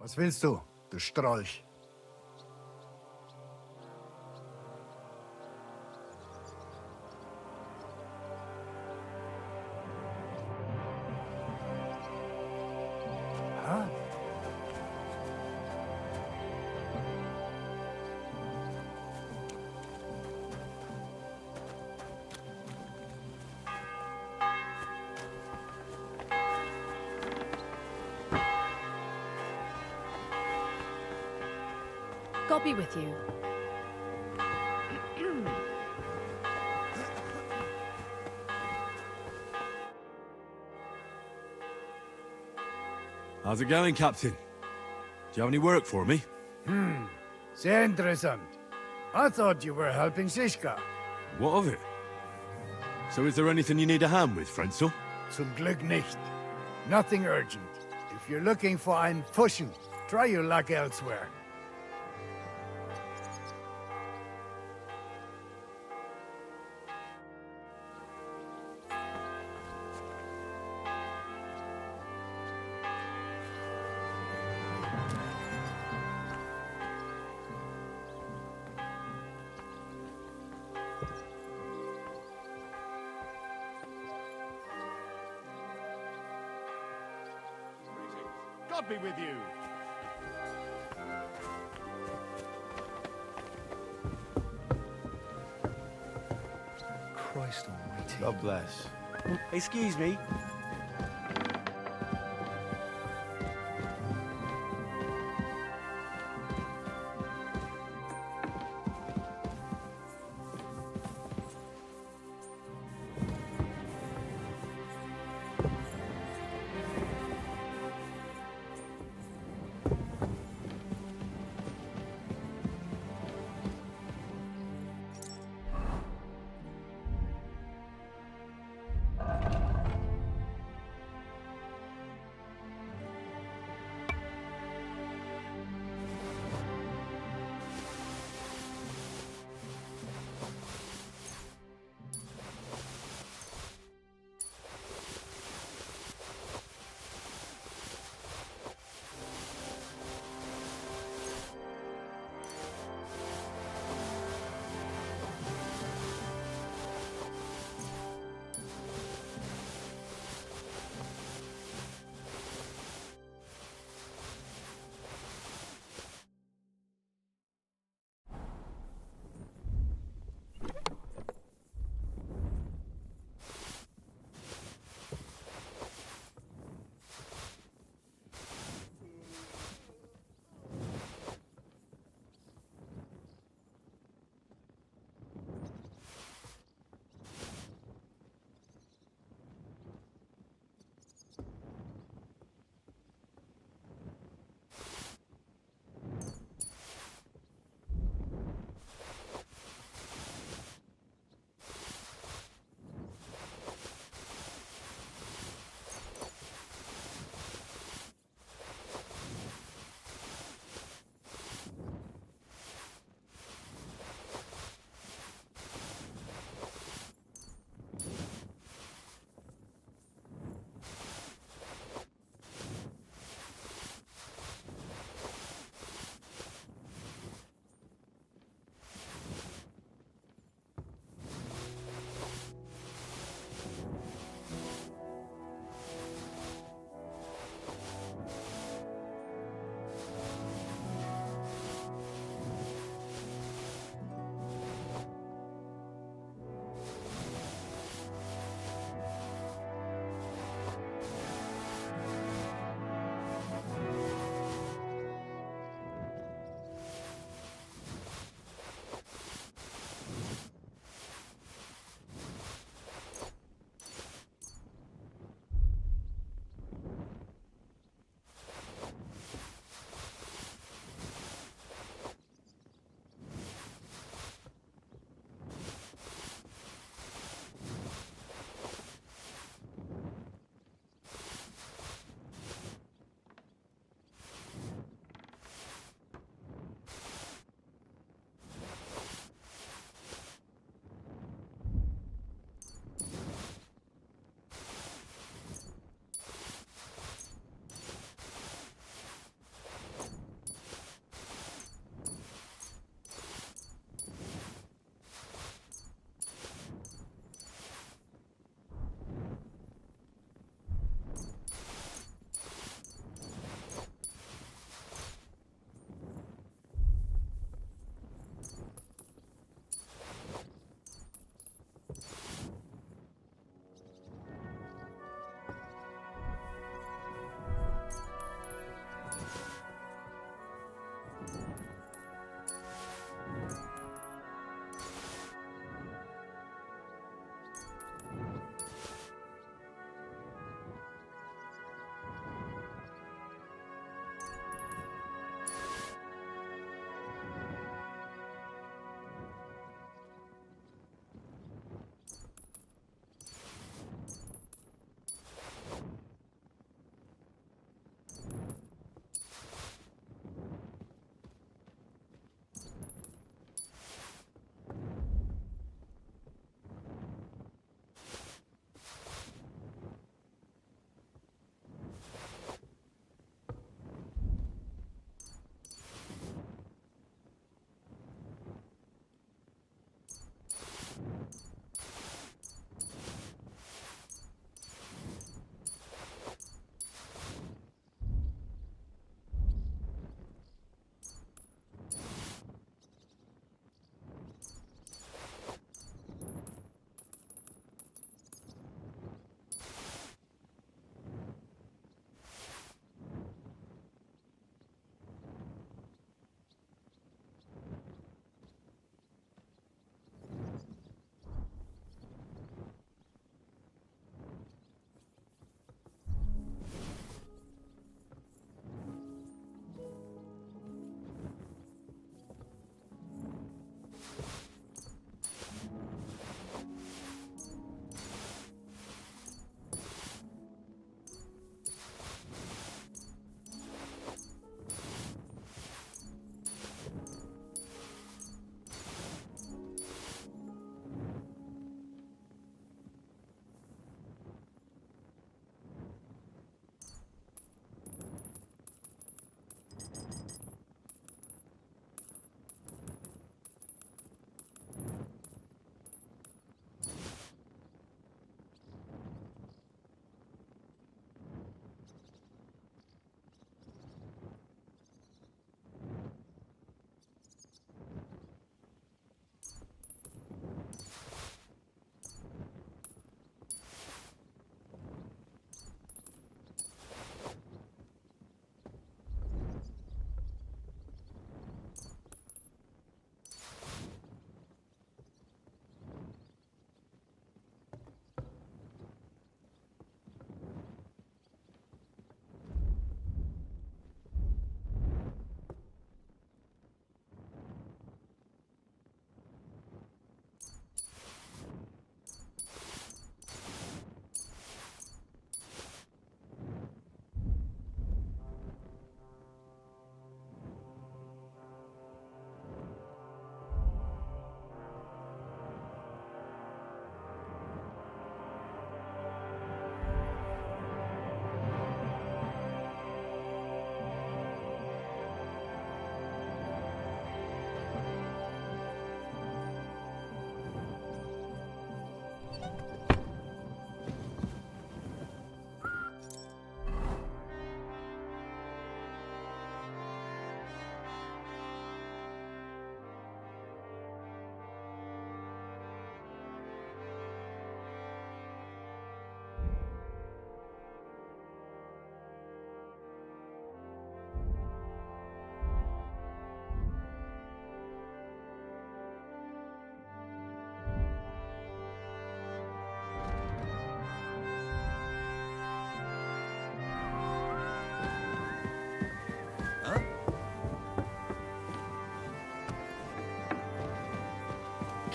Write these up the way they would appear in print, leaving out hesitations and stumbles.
Was willst du, du Strolch? Ha? God be with you. How's it going, Captain? Do you have any work for me? Sehr interessant. I thought you were helping Shishka. What of it? So is there anything you need a hand with, Frenzel? Zum Glück nicht. Nothing urgent. If you're looking for einen Pfuschen, try your luck elsewhere. God be with you! Christ almighty. God bless. Excuse me.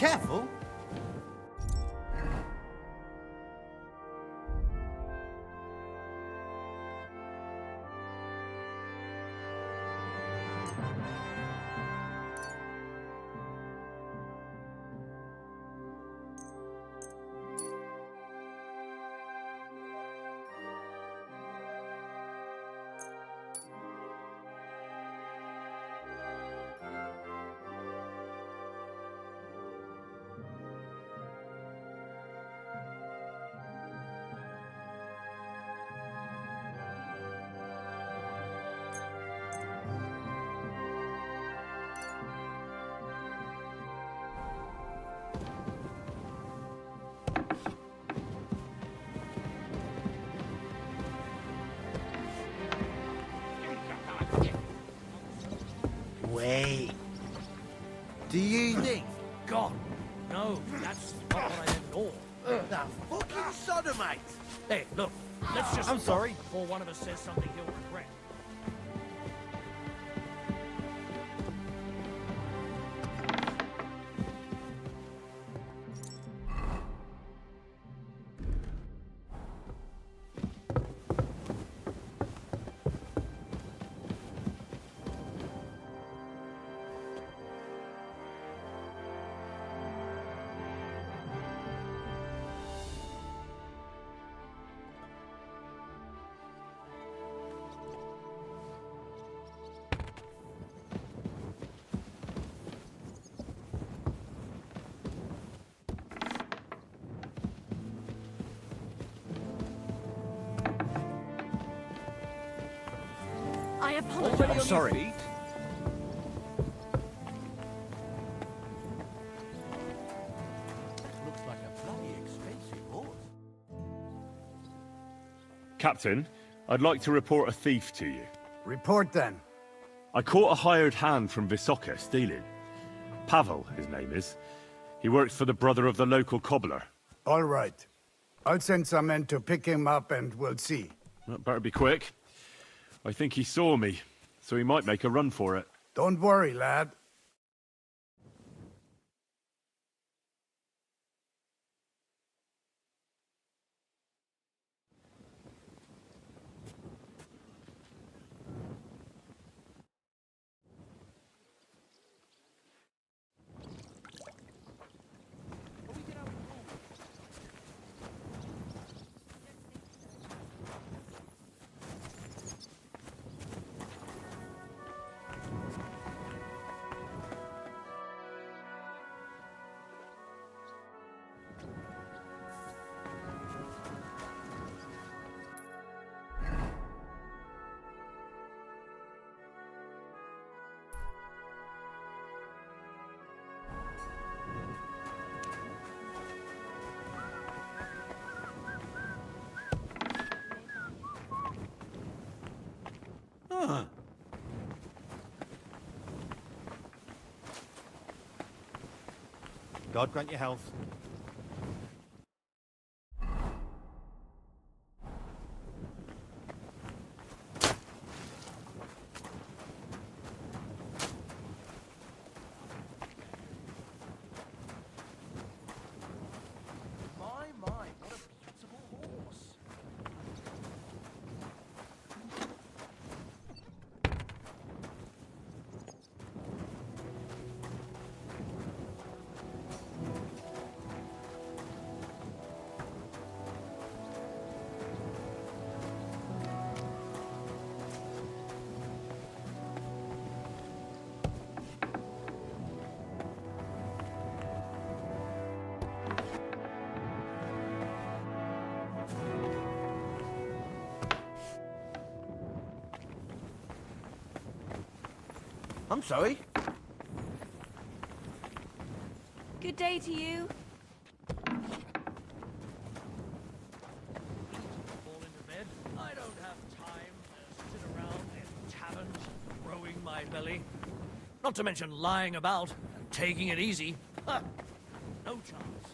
Careful. way. Do you think? God, no, that's not what I meant at all. The fucking sodomite! Hey, look, let's just... I'm sorry. Before one of us says something he'll regret. I apologize. I'm sorry. Looks like a bloody expensive horse. Captain, I'd like to report a thief to you. Report then. I caught a hired hand from Visoka stealing. Pavel, his name is. He works for the brother of the local cobbler. All right. I'll send some men to pick him up and we'll see. That better be quick. I think he saw me, so he might make a run for it. Don't worry, lad. God grant you health. My, what a beautiful horse. I'm sorry. Good day to you. Fall into bed. I don't have time to sit around in taverns rowing my belly. Not to mention lying about and taking it easy. Ha! No chance.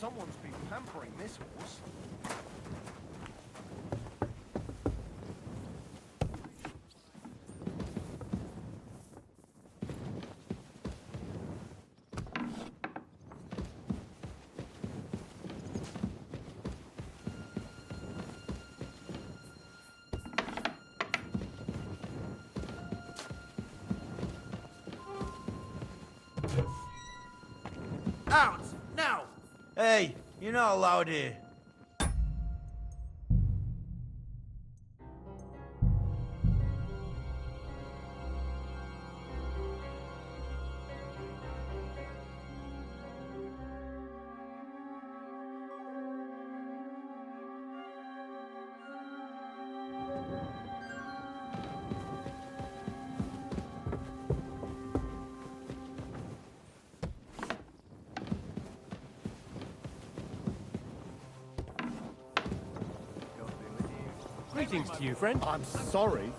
Someone's been pampering this horse. Out! Now! Hey, you're not allowed here. Greetings to you, friend. I'm sorry.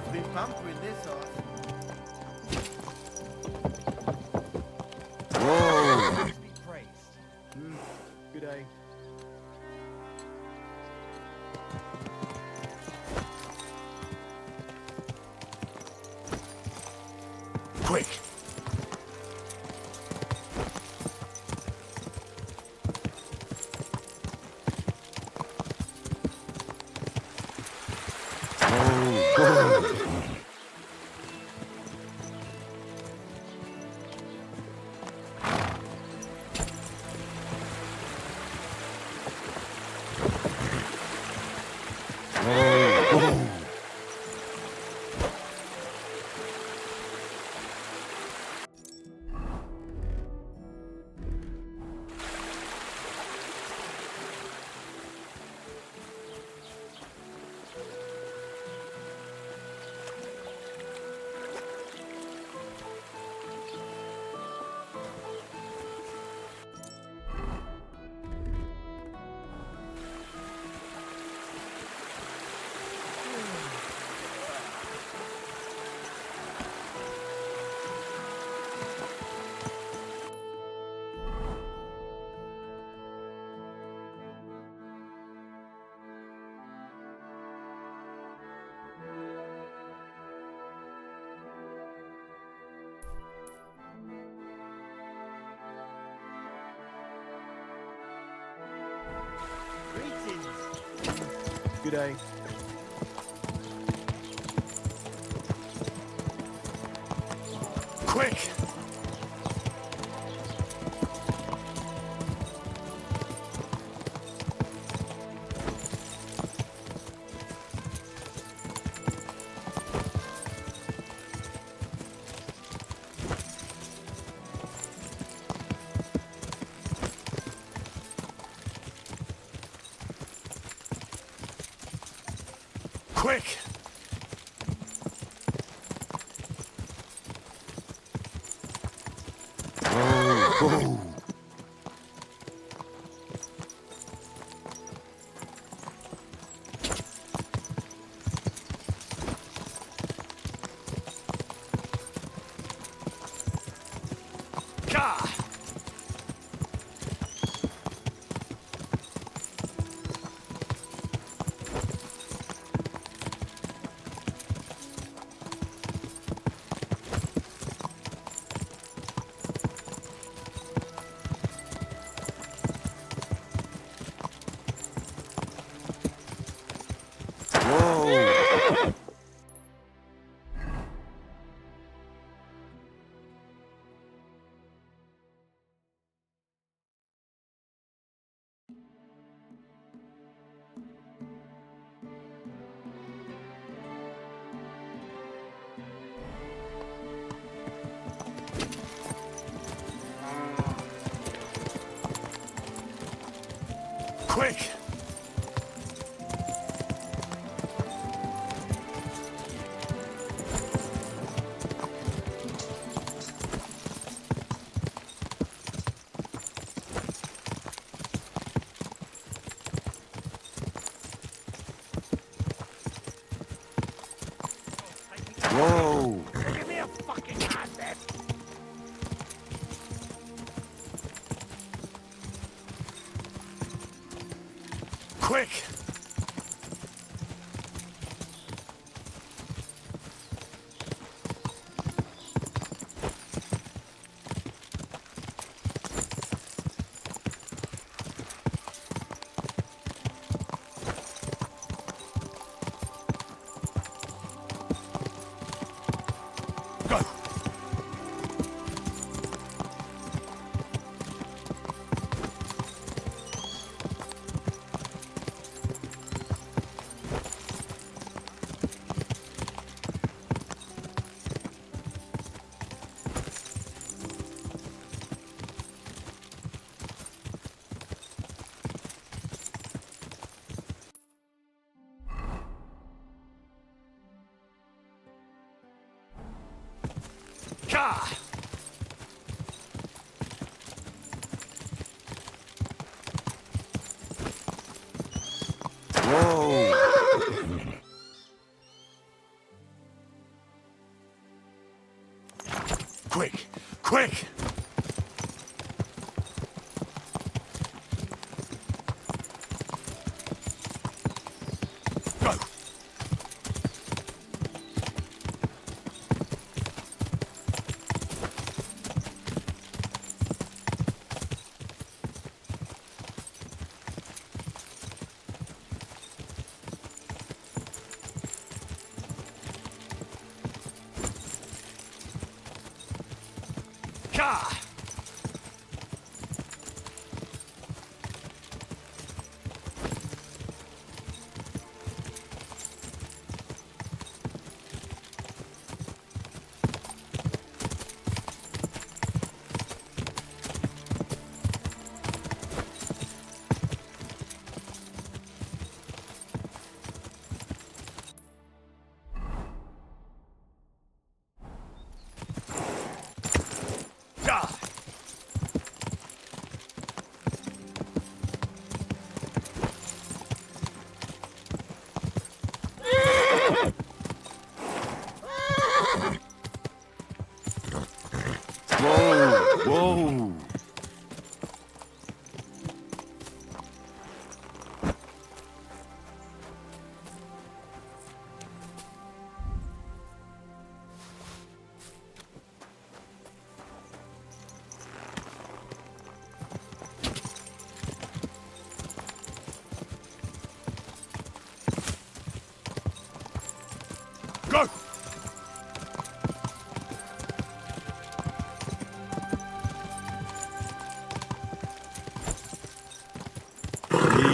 Someone's been pampering this horse. Whoa! Be praised. Good day. Quick! Greetings. Good day. Quick! Quick! Gah! Whoa! Quick! Whoa! Give me a fucking hand then! Quick! Go! Gah! Whoa! Quick! Go! Ka! Ka! Whoa! Whoa! Go!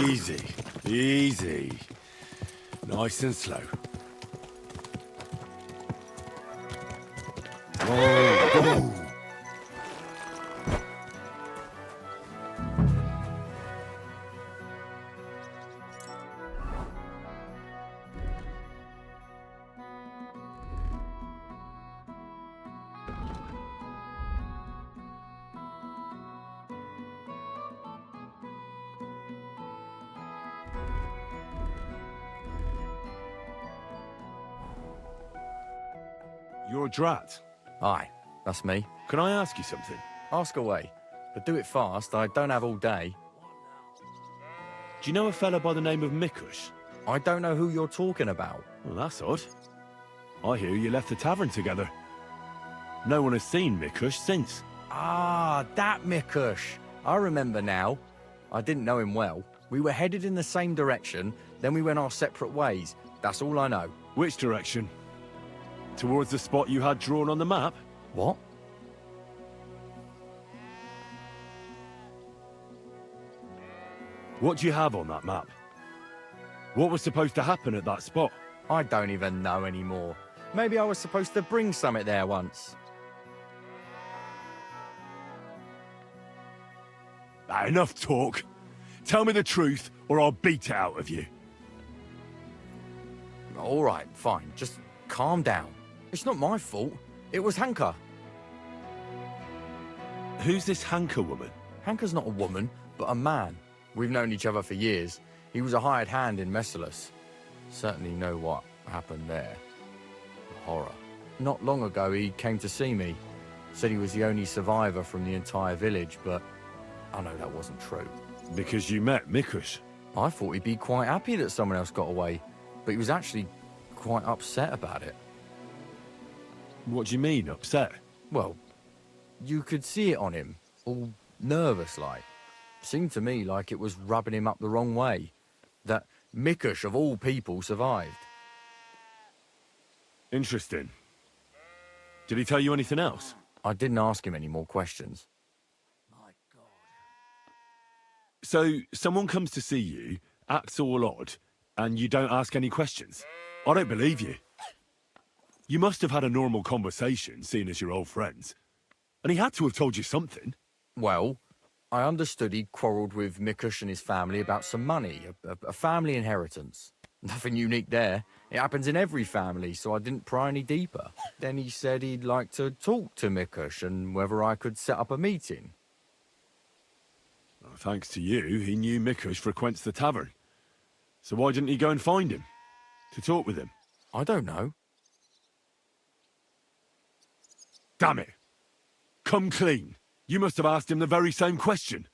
Easy, easy. Nice and slow. Whoa, whoa. You're a drat. Aye, that's me. Can I ask you something? Ask away, but do it fast. I don't have all day. Do you know a fella by the name of Mikush? I don't know who you're talking about. Well, that's odd. I hear you left the tavern together. No one has seen Mikush since. Ah, that Mikush. I remember now. I didn't know him well. We were headed in the same direction, then we went our separate ways. That's all I know. Which direction? Towards the spot you had drawn on the map? What? What do you have on that map? What was supposed to happen at that spot? I don't even know anymore. Maybe I was supposed to bring something there once. Enough talk. Tell me the truth, or I'll beat it out of you. All right, fine. Just calm down. It's not my fault. It was Hanka. Who's this Hanka woman? Hanka's not a woman, but a man. We've known each other for years. He was a hired hand in Messalus. Certainly know what happened there. Horror. Not long ago, he came to see me. Said he was the only survivor from the entire village, but I know that wasn't true. Because you met Mikush. I thought he'd be quite happy that someone else got away, but he was actually quite upset about it. What do you mean, upset? Well, you could see it on him, all nervous like. Seemed to me like it was rubbing him up the wrong way. That Mikush, of all people, survived. Interesting. Did he tell you anything else? I didn't ask him any more questions. My God. So, someone comes to see you, acts all odd, and you don't ask any questions? I don't believe you. You must have had a normal conversation, seeing as you're old friends. And he had to have told you something. Well, I understood he'd quarrelled with Mikush and his family about some money, a family inheritance. Nothing unique there. It happens in every family, so I didn't pry any deeper. Then he said he'd like to talk to Mikush and whether I could set up a meeting. Well, thanks to you, he knew Mikush frequents the tavern. So why didn't he go and find him? To talk with him? I don't know. Damn it! Come clean. You must have asked him the very same question.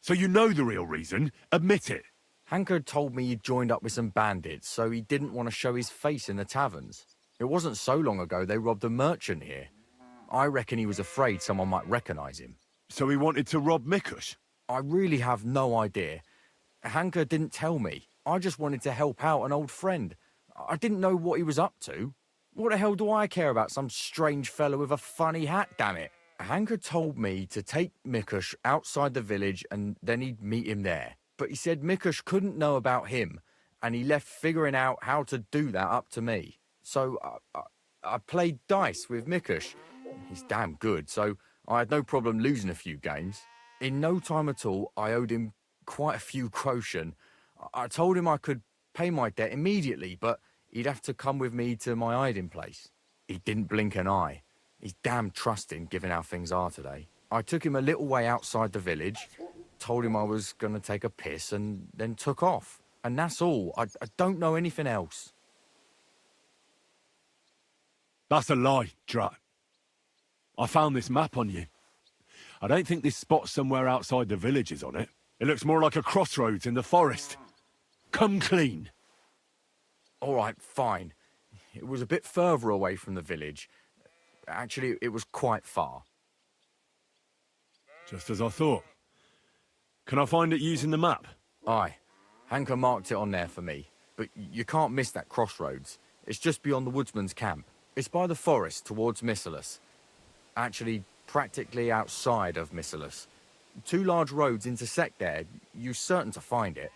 So you know the real reason. Admit it. Hanker told me he'd joined up with some bandits, so he didn't want to show his face in the taverns. It wasn't so long ago they robbed a merchant here. I reckon he was afraid someone might recognize him. So he wanted to rob Mikush? I really have no idea. Hanker didn't tell me. I just wanted to help out an old friend. I didn't know what he was up to. What the hell do I care about some strange fellow with a funny hat, damn it? Hanker told me to take Mikush outside the village and then he'd meet him there. But he said Mikush couldn't know about him, and he left figuring out how to do that up to me. So I played dice with Mikush. He's damn good, so I had no problem losing a few games. In no time at all, I owed him quite a few groschen. I told him I could pay my debt immediately, but he'd have to come with me to my hiding place. He didn't blink an eye. He's damn trusting, given how things are today. I took him a little way outside the village, told him I was going to take a piss, and then took off. And that's all. I don't know anything else. That's a lie, Drat. I found this map on you. I don't think this spot somewhere outside the village is on it. It looks more like a crossroads in the forest. Come clean. All right, fine. It was a bit further away from the village. Actually, it was quite far. Just as I thought. Can I find it using the map? Aye. Hanker marked it on there for me. But you can't miss that crossroads. It's just beyond the woodsman's camp. It's by the forest towards Missalus. Actually, practically outside of Missalus. 2 large roads intersect there. You're certain to find it.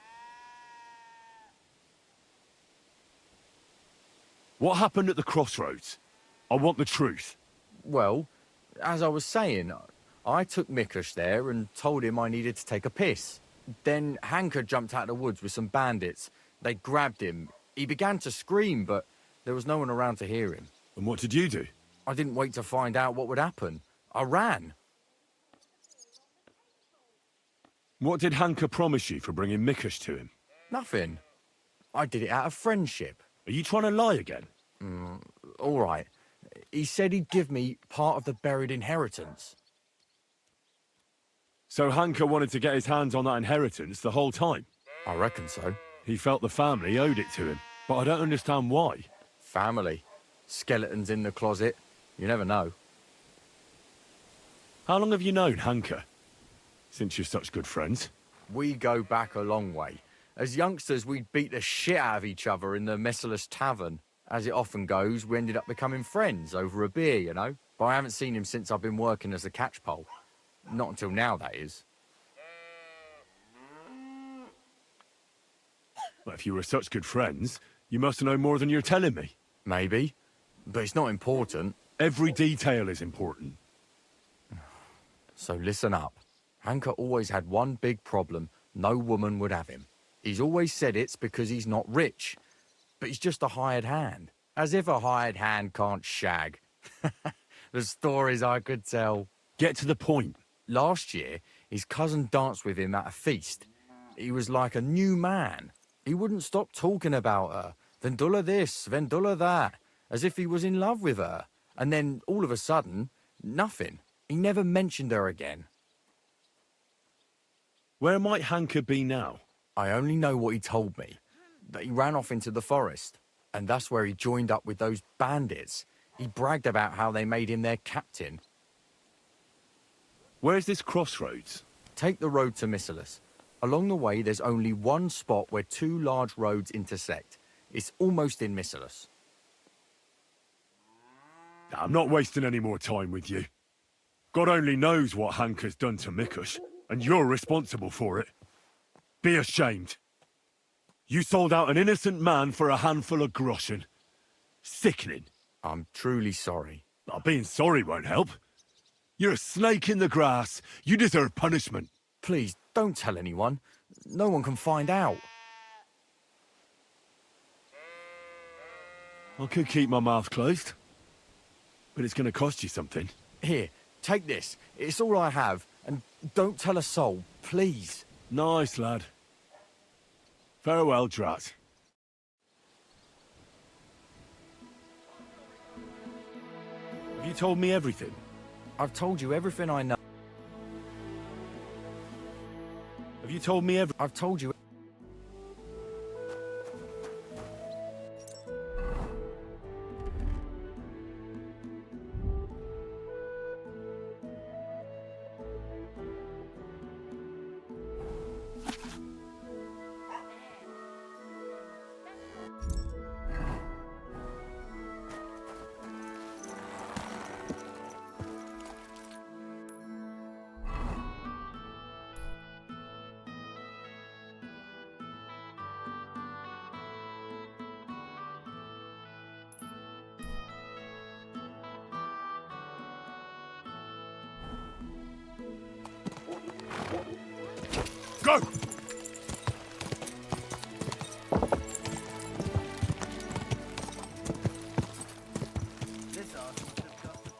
What happened at the crossroads? I want the truth. Well, as I was saying, I took Mikush there and told him I needed to take a piss. Then Hanker jumped out of the woods with some bandits. They grabbed him. He began to scream, but there was no one around to hear him. And what did you do? I didn't wait to find out what would happen. I ran. What did Hanker promise you for bringing Mikush to him? Nothing. I did it out of friendship. Are you trying to lie again? All right. He said he'd give me part of the buried inheritance. So Hanker wanted to get his hands on that inheritance the whole time? I reckon so. He felt the family owed it to him, but I don't understand why. Family. Skeletons in the closet. You never know. How long have you known Hanker? Since you're such good friends. We go back a long way. As youngsters, we'd beat the shit out of each other in the Messalus Tavern. As it often goes, we ended up becoming friends over a beer, you know? But I haven't seen him since I've been working as a catchpole. Not until now, that is. Well, if you were such good friends, you must know more than you're telling me. Maybe. But it's not important. Every detail is important. So listen up. Hanker always had one big problem. No woman would have him. He's always said it's because he's not rich. But he's just a hired hand. As if a hired hand can't shag. The stories I could tell. Get to the point. Last year, his cousin danced with him at a feast. He was like a new man. He wouldn't stop talking about her. Vendula this, Vendula that. As if he was in love with her. And then, all of a sudden, nothing. He never mentioned her again. Where might Hanker be now? I only know what he told me. That he ran off into the forest. And that's where he joined up with those bandits. He bragged about how they made him their captain. Where's this crossroads? Take the road to Missalus. Along the way, there's only one spot where 2 large roads intersect. It's almost in Missalus. I'm not wasting any more time with you. God only knows what Hanker's done to Mikush, and you're responsible for it. Be ashamed. You sold out an innocent man for a handful of groschen. Sickening. I'm truly sorry. Being sorry won't help. You're a snake in the grass. You deserve punishment. Please, don't tell anyone. No one can find out. I could keep my mouth closed. But it's going to cost you something. Here, take this. It's all I have. And don't tell a soul, please. Nice, lad. Farewell, Drat. Have you told me everything? I've told you everything I know. Have you told me everything? I've told you. Go! This arsehole's just got the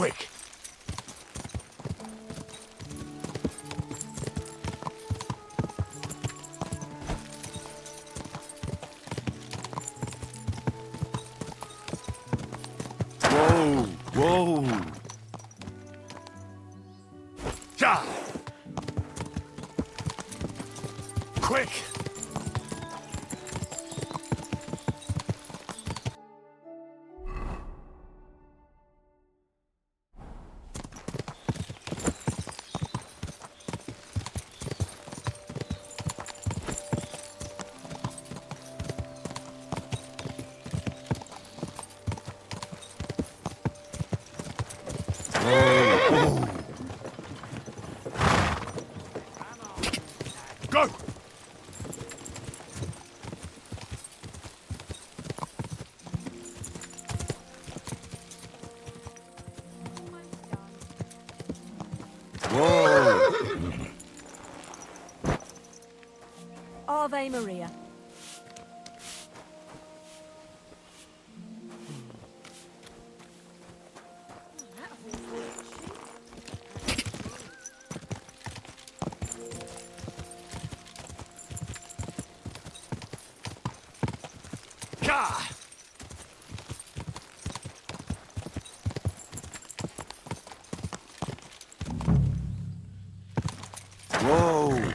Quick! Whoa! Whoa! Ja! Quick! Go! Whoa! Ave Maria. Ja! Whoa!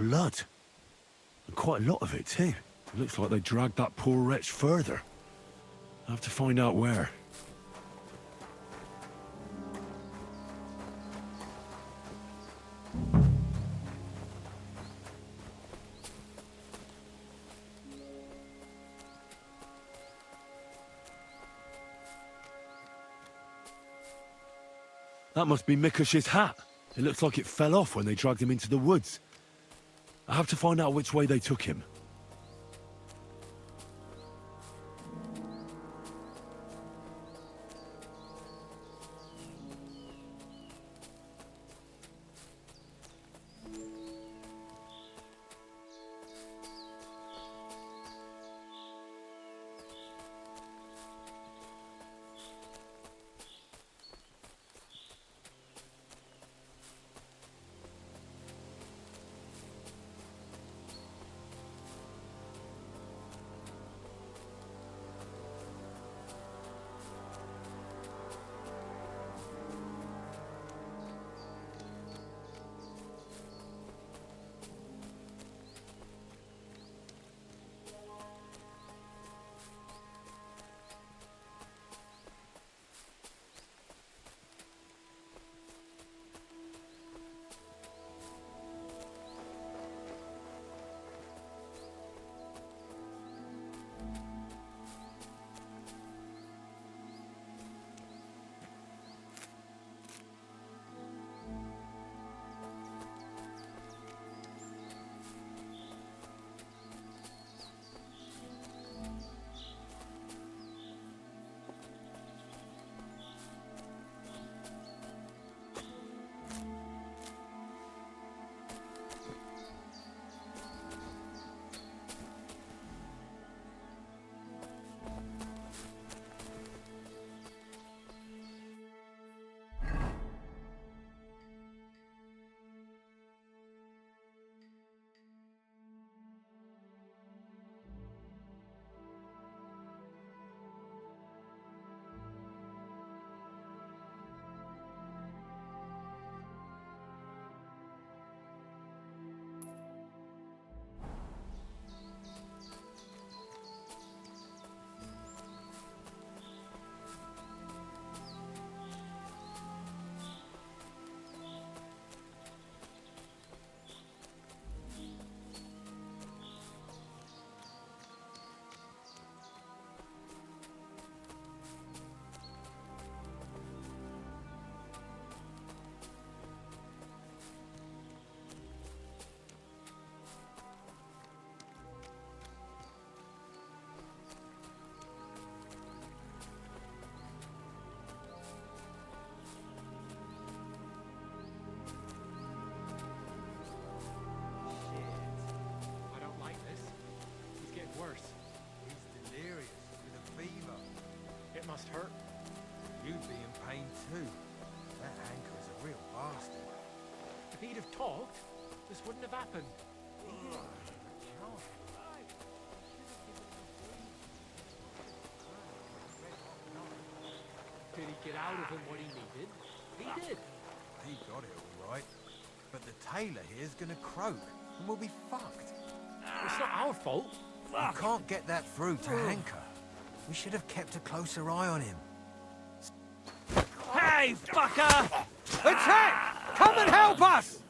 Blood. And quite a lot of it, too. It looks like they dragged that poor wretch further. I'll have to find out where. That must be Mikush's hat. It looks like it fell off when they dragged him into the woods. I have to find out which way they took him. must hurt. You'd be in pain too. That anchor is a real bastard. If he'd have talked, this wouldn't have happened. Did he get out of him what he needed? He did. He got it all right. But the tailor here's gonna croak, and we'll be fucked. It's not our fault. You can't get that through to Hanker. We should have kept a closer eye on him. Hey, fucker! Attack! Come and help us!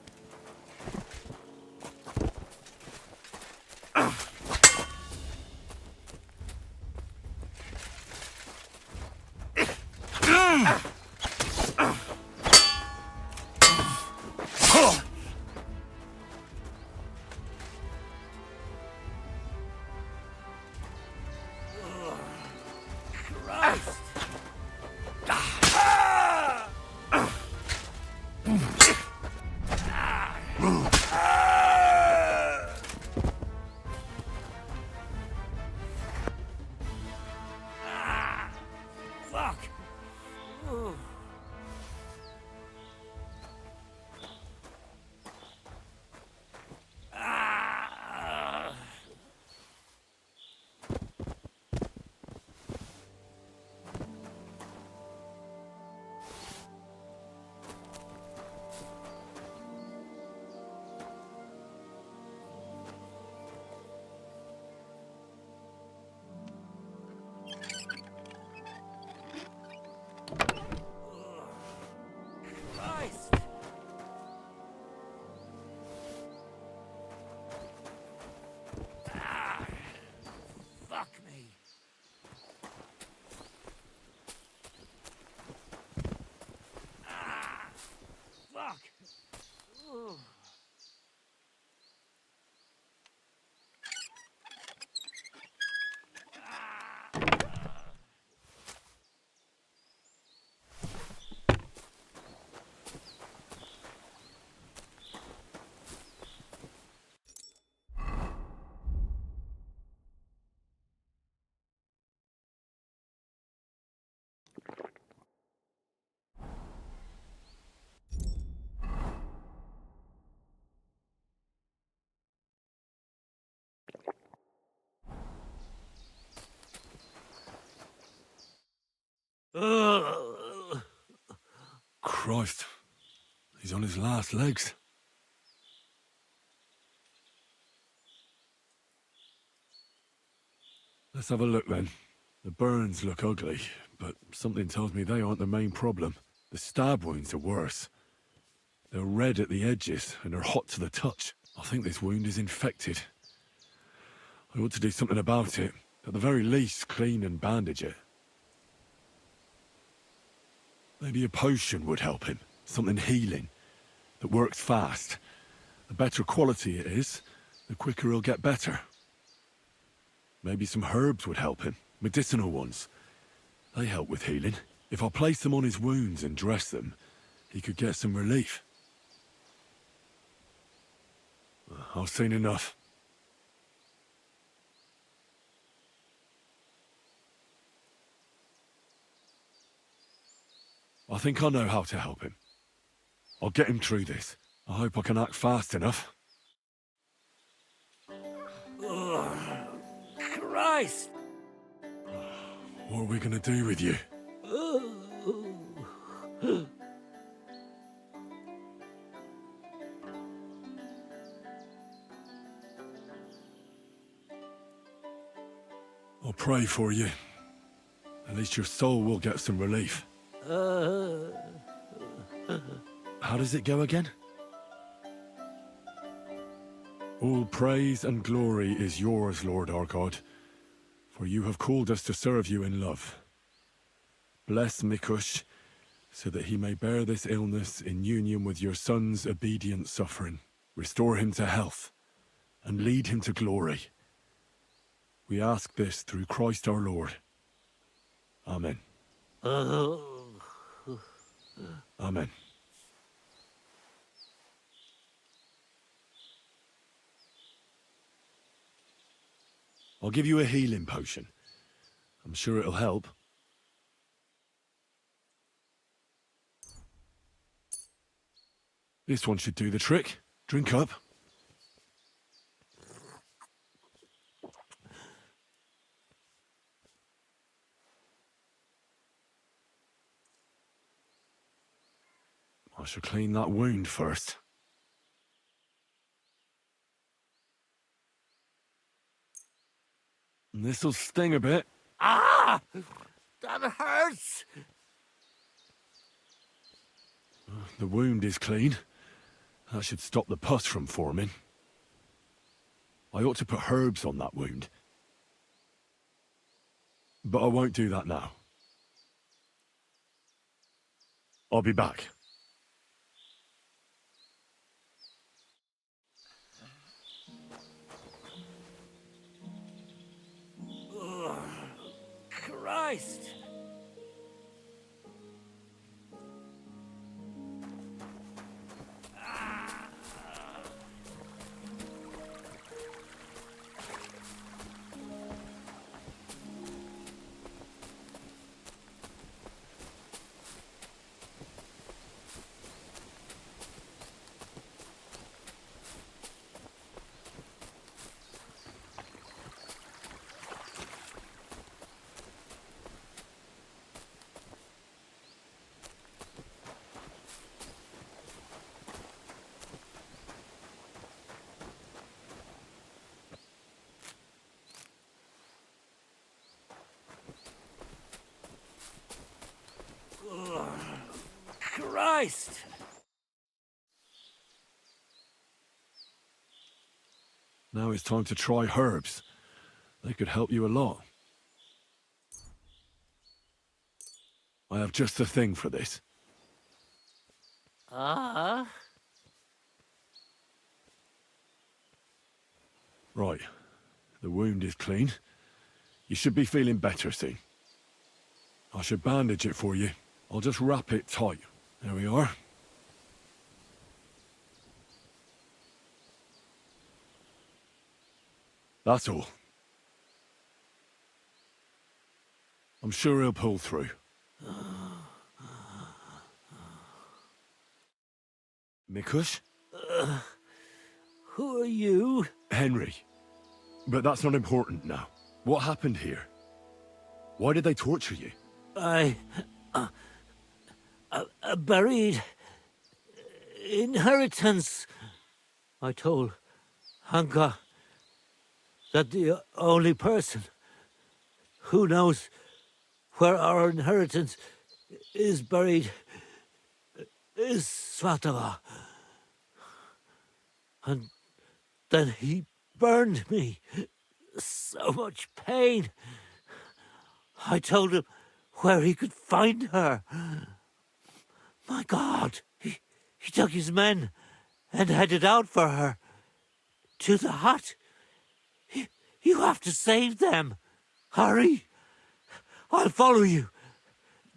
Christ. He's on his last legs. Let's have a look then. The burns look ugly, but something tells me they aren't the main problem. The stab wounds are worse. They're red at the edges, and they're hot to the touch. I think this wound is infected. I ought to do something about it. At the very least, clean and bandage it. Maybe a potion would help him. Something healing, that works fast. The better quality it is, the quicker he'll get better. Maybe some herbs would help him. Medicinal ones. They help with healing. If I place them on his wounds and dress them, he could get some relief. I've seen enough. I think I know how to help him. I'll get him through this. I hope I can act fast enough. Christ! What are we gonna do with you? I'll pray for you. At least your soul will get some relief. How does it go again? All praise and glory is yours, Lord our God, for you have called us to serve you in love. Bless Mikush, so that he may bear this illness in union with your son's obedient suffering. Restore him to health, and lead him to glory. We ask this through Christ our Lord. Amen. Amen. I'll give you a healing potion. I'm sure it'll help. This one should do the trick. Drink up. I shall clean that wound first. This'll sting a bit. Ah! That hurts! The wound is clean. That should stop the pus from forming. I ought to put herbs on that wound. But I won't do that now. I'll be back. Christ! Christ! Now it's time to try herbs. They could help you a lot. I have just the thing for this. Ah? Right. The wound is clean. You should be feeling better soon. I should bandage it for you. I'll just wrap it tight. There we are. That's all. I'm sure he'll pull through. Mikush? Who are you? Henry. But that's not important now. What happened here? Why did they torture you? I buried inheritance. I told Hanka that the only person who knows where our inheritance is buried is Svatava. And then he burned me. So much pain. I told him where he could find her. My God, he took his men and headed out for her. To the hut. You have to save them. Hurry. I'll follow you.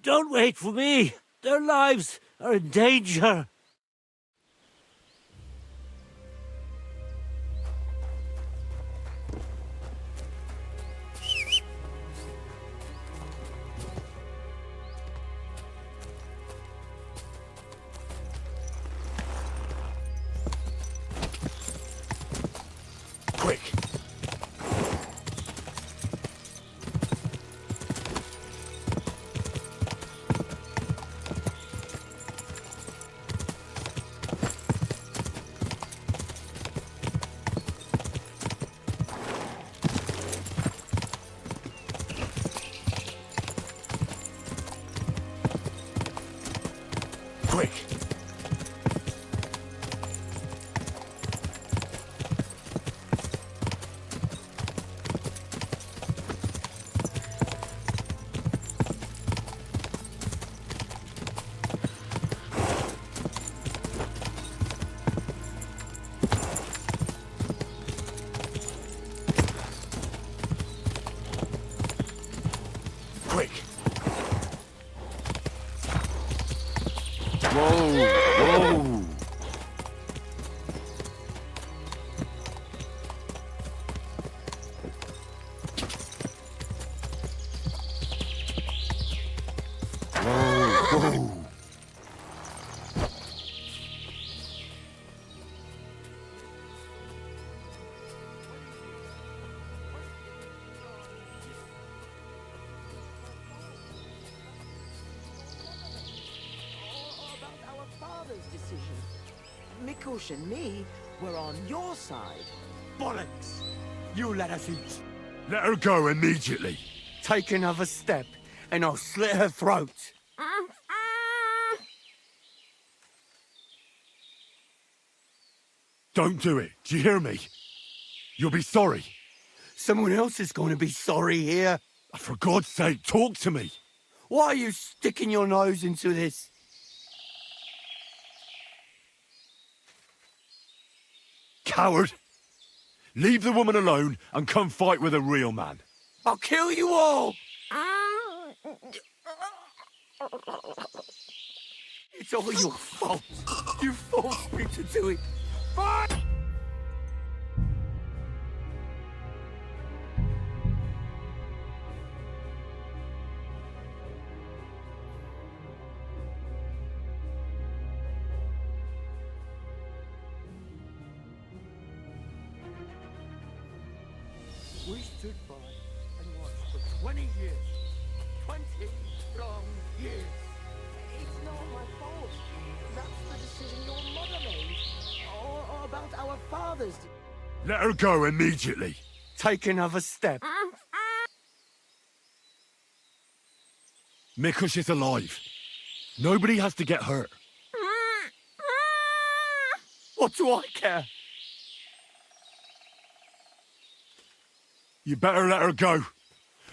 Don't wait for me. Their lives are in danger. Quick! Quick! Quick! Whoa! Whoa! Whoa! About our father's decision. Mikush and me were on your side. Bollocks! You let us eat. Let her go immediately. Take another step, and I'll slit her throat. Don't do it. Do you hear me? You'll be sorry. Someone else is going to be sorry here. For God's sake, talk to me. Why are you sticking your nose into this? Coward! Leave the woman alone and come fight with a real man. I'll kill you all! It's all your fault. You forced me to do it. Fine! We stood by and watched for 20 years. 20 long years. It's not my fault. That's the decision your mother made. Or about our father's. Let her go immediately. Take another step. Mikush is alive. Nobody has to get hurt. What do I care? You better let her go,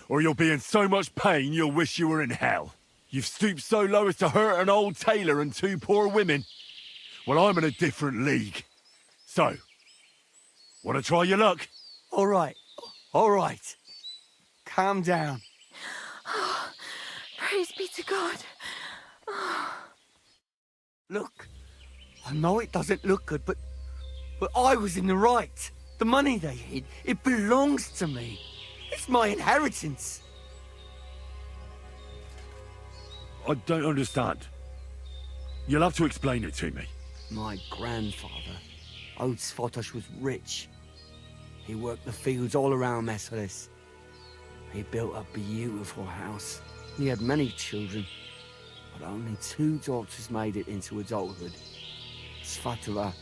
or you'll be in so much pain you'll wish you were in hell. You've stooped so low as to hurt an old tailor and two poor women. Well, I'm in a different league. So, want to try your luck? All right. Calm down. Praise be to God. Look, I know it doesn't look good, but I was in the right. The money they hid, it belongs to me. It's my inheritance. I don't understand. You'll have to explain it to me. My grandfather, Old Svotosh, was rich. He worked the fields all around Messelis. He built a beautiful house. He had many children, but only 2 daughters made it into adulthood. Svatova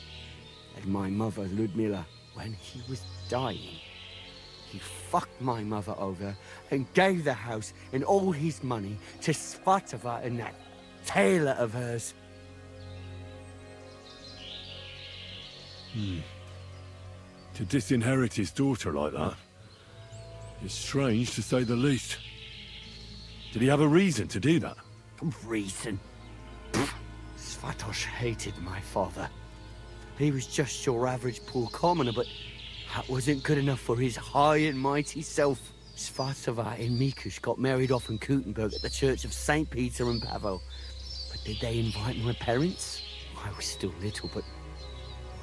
and my mother, Ludmila. When he was dying, he fucked my mother over and gave the house and all his money to Svatova and that tailor of hers. To disinherit his daughter like that is strange, to say the least. Did he have a reason to do that? Reason? Svatos hated my father. He was just your average poor commoner, but that wasn't good enough for his high and mighty self. Svatova and Mikush got married off in Kuttenberg at the Church of St. Peter and Pavel. But did they invite my parents? I was still little, but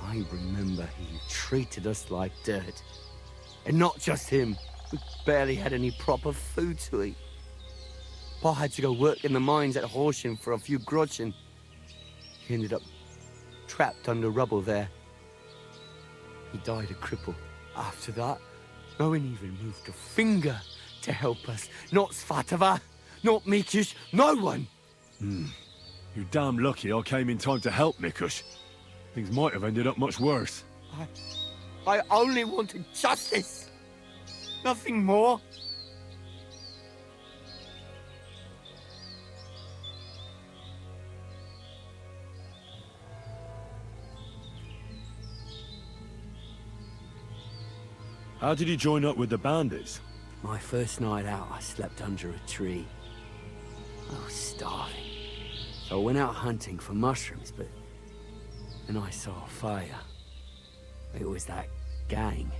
I remember he treated us like dirt. And not just him. We barely had any proper food to eat. Pa had to go work in the mines at Horsham for a few groschen. He ended up trapped under rubble there. He died a cripple. After that, no one even moved a finger to help us. Not Svatova, not Mikush, no one! You're damn lucky I came in time to help, Mikush. Things might have ended up much worse. I only wanted justice. Nothing more. How did you join up with the bandits? My first night out, I slept under a tree. I was starving. So I went out hunting for mushrooms, but then I saw a fire. It was that gang.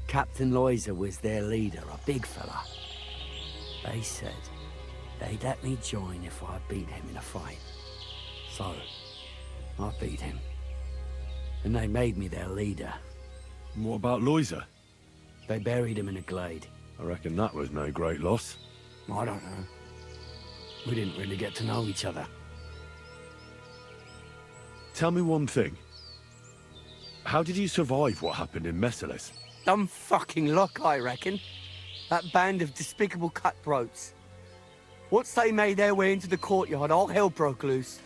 Captain Loiser was their leader, a big fella. They said they'd let me join if I beat him in a fight. So, I beat him. And they made me their leader. And what about Loiser? They buried him in a glade. I reckon that was no great loss. I don't know. We didn't really get to know each other. Tell me one thing. How did you survive what happened in Messalis? Dumb fucking luck, I reckon. That band of despicable cutthroats. Once they made their way into the courtyard, all hell broke loose.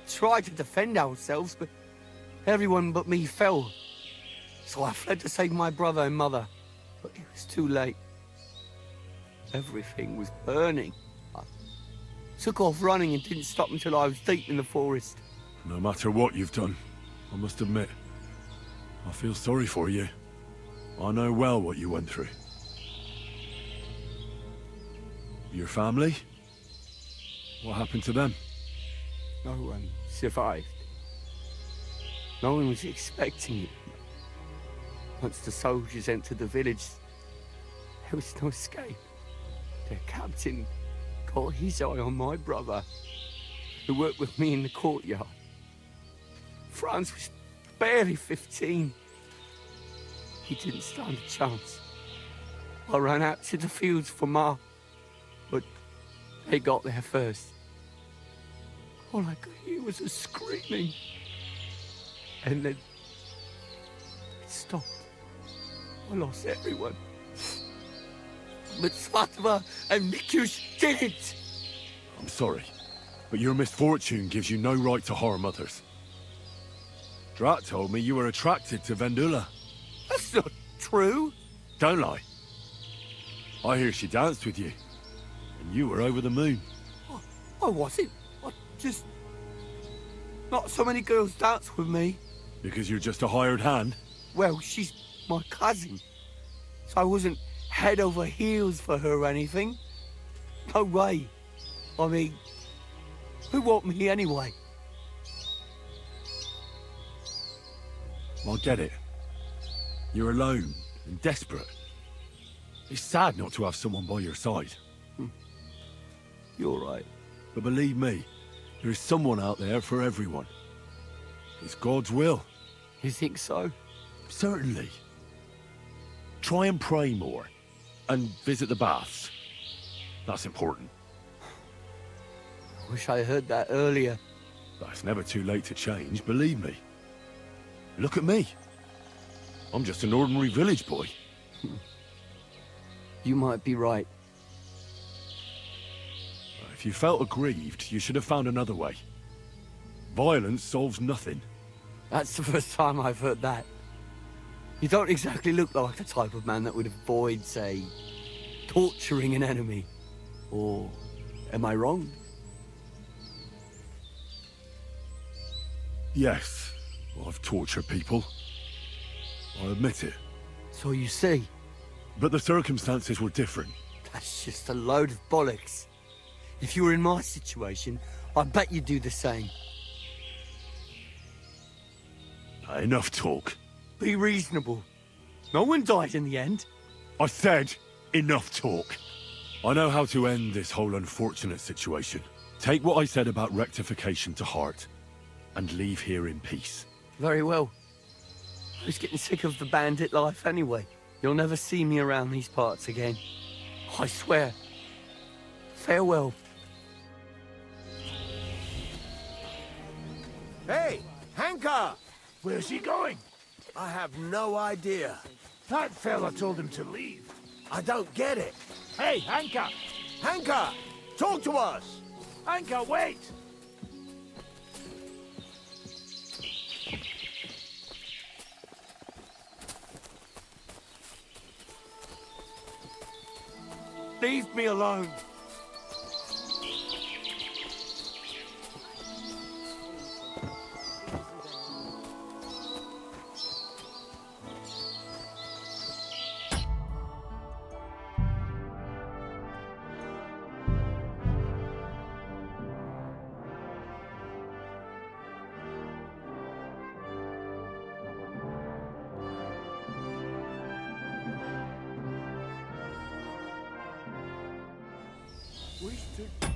Tried to defend ourselves, but everyone but me fell. So I fled to save my brother and mother. But it was too late. Everything was burning. I took off running and didn't stop until I was deep in the forest. No matter what you've done, I must admit, I feel sorry for you. I know well what you went through. Your family? What happened to them? No one survived. No one was expecting it. Once the soldiers entered the village, there was no escape. The captain got his eye on my brother, who worked with me in the courtyard. Franz was barely 15. He didn't stand a chance. I ran out to the fields for Ma, but they got there first. All I could hear was a screaming. And then it stopped. I lost everyone. But Svatova and Mikush did it! I'm sorry, but your misfortune gives you no right to harm others. Drat told me you were attracted to Vendula. That's not true. Don't lie. I hear she danced with you, and you were over the moon. I wasn't. I just... Not so many girls dance with me. Because you're just a hired hand? Well, she's my cousin. So I wasn't head over heels for her or anything. No way. I mean, who want me anyway? I get it. You're alone and desperate. It's sad not to have someone by your side. You're right. But believe me, there's someone out there for everyone. It's God's will. You think so? Certainly. Try and pray more. And visit the baths. That's important. I wish I heard that earlier. But it's never too late to change, believe me. Look at me. I'm just an ordinary village boy. You might be right. If you felt aggrieved, you should have found another way. Violence solves nothing. That's the first time I've heard that. You don't exactly look like the type of man that would avoid, say, torturing an enemy. Or am I wrong? Yes, I've tortured people. I admit it. So you see. But the circumstances were different. That's just a load of bollocks. If you were in my situation, I bet you'd do the same. Enough talk. Be reasonable. No one died in the end. I said, enough talk. I know how to end this whole unfortunate situation. Take what I said about rectification to heart, and leave here in peace. Very well. I was getting sick of the bandit life anyway. You'll never see me around these parts again. I swear. Farewell. Hey, Hanka! Where's he going? I have no idea. That fella told him to leave. I don't get it. Hey, Hanka! Hanka! Talk to us! Hanka, wait! Leave me alone. We should